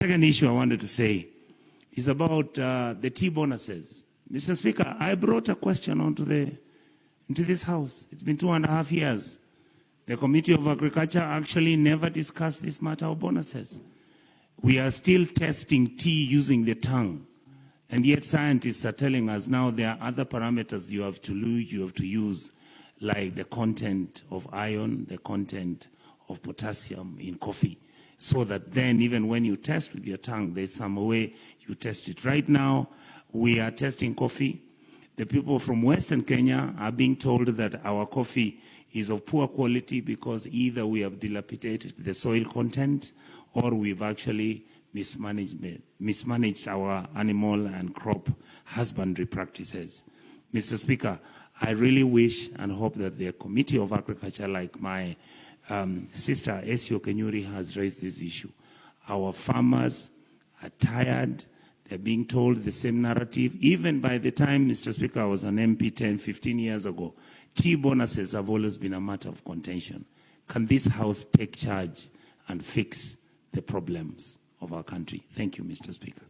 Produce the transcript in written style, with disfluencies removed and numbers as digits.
Second issue I wanted to say is about the tea bonuses. Mr. Speaker, I brought a question into this House. It's been 2.5 years. The Committee of Agriculture actually never discussed this matter of bonuses. We are still testing tea using the tongue. And yet scientists are telling us now there are other parameters you have to use, like the content of iron, the content of potassium in coffee, so that then even when you test with your tongue, there's some way you test it. Right now, we are testing coffee. The people from Western Kenya are being told that our coffee is of poor quality because either we have dilapidated the soil content or we've actually mismanaged our animal and crop husbandry practices. Mr. Speaker, I really wish and hope that the Committee of Agriculture, like my sister Esio Kenyuri, has raised this issue. Our farmers are tired. They're being told the same narrative. Even by the time, Mr. Speaker, I was an MP 10, 15 years ago, tea bonuses have always been a matter of contention. Can this House take charge and fix the problems of our country? Thank you, Mr. Speaker.